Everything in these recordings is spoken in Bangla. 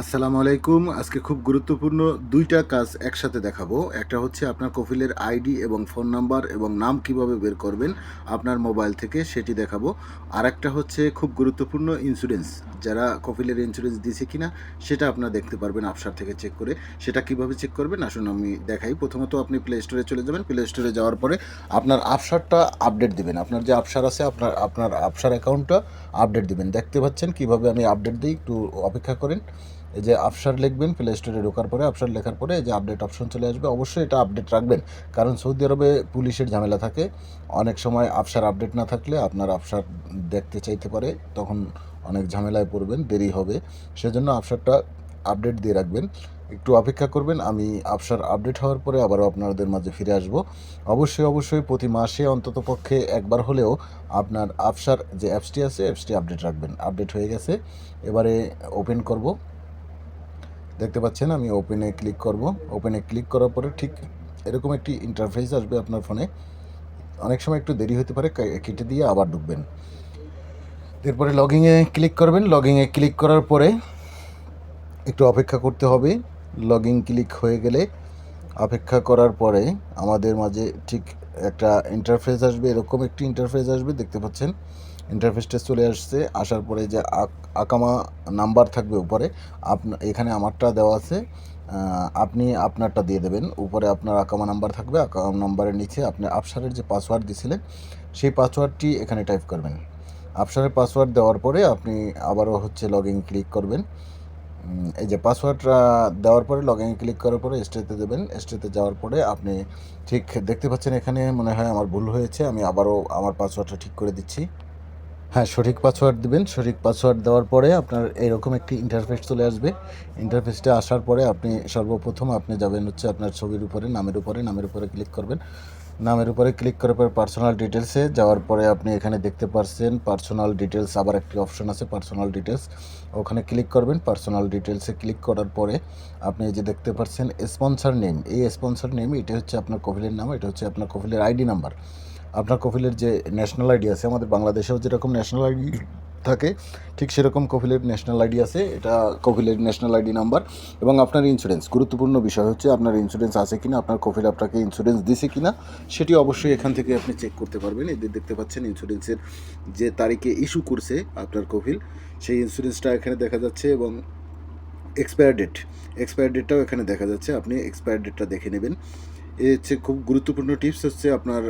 আসসালামু আলাইকুম। আজকে খুব গুরুত্বপূর্ণ ২ টা কাজ একসাথে দেখাবো। একটা হচ্ছে আপনার কফিলের আইডি এবং ফোন নাম্বার এবং নাম কিভাবে বের করবেন আপনার মোবাইল থেকে সেটি দেখাবো। আরেকটা হচ্ছে খুব গুরুত্বপূর্ণ ইন্স্যুরেন্স। যারা কফিলের ইন্স্যুরেন্স দিছে কিনা সেটা আপনারা দেখতে পারবেন আফসার থেকে চেক করে। সেটা কিভাবে চেক করবেন আসুন আমি দেখাই। প্রথমত আপনি প্লে স্টোরে চলে যাবেন। প্লে স্টোরে যাওয়ার পরে আপনার আফসারটা আপডেট দিবেন। আপনার যে আফসার আছে আপনার আফসার অ্যাকাউন্টটা আপডেট দিবেন। দেখতে পাচ্ছেন কিভাবে আমি আপডেট দিই, একটু অপেক্ষা করেন। এই যে আফসার লিখবেন, প্লে স্টোরে ঢোকার পরে আফসার লেখার পরে এই যে আপডেট অপশন চলে আসবে। অবশ্যই এটা আপডেট রাখবেন, কারণ সৌদি আরবে পুলিশের ঝামেলা থাকে। অনেক সময় আফসার আপডেট না থাকলে আপনার আফসার দেখতে চাইতে পারে, তখন অনেক ঝামেলায় পড়বেন, দেরি হবে। সেজন্য আফসারটা আপডেট দিয়ে রাখবেন। একটু অপেক্ষা করবেন, আমি আফসার আপডেট হওয়ার পরে আবারও আপনাদের মাঝে ফিরে আসব। অবশ্যই প্রতি মাসে অন্তত পক্ষে একবার হলেও আপনার আফসার যে অ্যাপসটি আছে অ্যাপসটি আপডেট রাখবেন। আপডেট হয়ে গেছে, এবারে ওপেন করব। দেখতে পাচ্ছেন আমি ওপেনে ক্লিক করব। ওপেনে ক্লিক করার পরে ঠিক এরকম একটি ইন্টারফেস আসবে আপনার ফোনে। অনেক সময় একটু দেরি হতে পারে, কেটে দিয়ে আবার ঢুকবেন। এরপরে লগিংয়ে ক্লিক করবেন। লগিংয়ে ক্লিক করার পরে একটু অপেক্ষা করতে হবে। লগিং ক্লিক হয়ে গেলে অপেক্ষা করার পরে আমাদের মাঝে ঠিক একটা ইন্টারফেস আসবে, এরকম একটি ইন্টারফেস আসবে। দেখতে পাচ্ছেন ইন্টারফেসটা চলে আসছে। আসার পরে যে আকামা নাম্বার থাকবে উপরে, এখানে আমারটা দেওয়া আছে, আপনি আপনারটা দিয়ে দেবেন। উপরে আপনার আকামা নাম্বার থাকবে, আকামা নাম্বারের নিচে আপনি আফসারের যে পাসওয়ার্ড দিয়েছিলেন সেই পাসওয়ার্ডটি এখানে টাইপ করবেন। আফসারের পাসওয়ার্ড দেওয়ার পরে আপনি আবারও হচ্ছে লগইন ক্লিক করবেন। এই যে পাসওয়ার্ডটা দেওয়ার পরে লগইনে ক্লিক করার পরে স্টেতে দেবেন। স্টেতে যাওয়ার পরে আপনি ঠিক দেখতে পাচ্ছেন এখানে মনে হয় আমার ভুল হয়েছে, আমি আবারও আমার পাসওয়ার্ডটা ঠিক করে দিচ্ছি। হ্যাঁ, সঠিক পাসওয়ার্ড দিবেন। সঠিক পাসওয়ার্ড দেওয়ার পরে আপনার এরকম একটি ইন্টারফেস চলে আসবে। ইন্টারফেসটা আসার পরে আপনি সর্বপ্রথম আপনি যাবেন হচ্ছে আপনার ছবির উপরে, নামের উপরে ক্লিক করবেন। নামের উপরে ক্লিক করার পর পার্সোনাল ডিটেলসে যাওয়ার পরে আপনি এখানে দেখতে পাচ্ছেন পার্সোনাল ডিটেলস, আবার একটি অপশন আছে পার্সোনাল ডিটেলস, ওখানে ক্লিক করবেন। পার্সোনাল ডিটেলসে ক্লিক করার পরে আপনি এই যে দেখতে পাচ্ছেন স্পন্সর নেম, এই স্পন্সর নেম এটা হচ্ছে আপনার কফিলের নাম, এটা হচ্ছে আপনার কফিলের আইডি নাম্বার। আপনার কফিলের যে ন্যাশনাল আইডি আছে, আমাদের বাংলাদেশেও যেরকম ন্যাশনাল আইডি থাকে ঠিক সেরকম কফিলের ন্যাশনাল আইডি আছে, এটা কফিলের ন্যাশনাল আইডি নাম্বার। এবং আপনার ইন্স্যুরেন্স, গুরুত্বপূর্ণ বিষয় হচ্ছে আপনার ইন্স্যুরেন্স আছে কিনা, আপনার কফিল আপনাকে ইন্স্যুরেন্স দিছে কিনা সেটি অবশ্যই এখান থেকে আপনি চেক করতে পারবেন। এদের দেখতে পাচ্ছেন ইন্স্যুরেন্সের যে তারিখে ইস্যু করছে আপনার কফিল, সেই ইন্স্যুরেন্সটা এখানে দেখা যাচ্ছে এবং এক্সপায়ার ডেটটাও এখানে দেখা যাচ্ছে। আপনি এক্সপায়ার ডেটটা দেখে নেবেন। এ হচ্ছে খুব গুরুত্বপূর্ণ টিপস হচ্ছে আপনার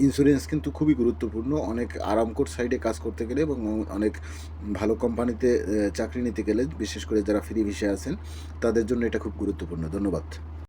ইন্স্যুরেন্স কিন্তু খুবই গুরুত্বপূর্ণ। অনেক আরামকর সাইডে কাজ করতে গেলে এবং অনেক ভালো কোম্পানিতে চাকরি নিতে গেলে, বিশেষ করে যারা ফ্রি ভিসায় আছেন তাদের জন্য এটা খুব গুরুত্বপূর্ণ। ধন্যবাদ।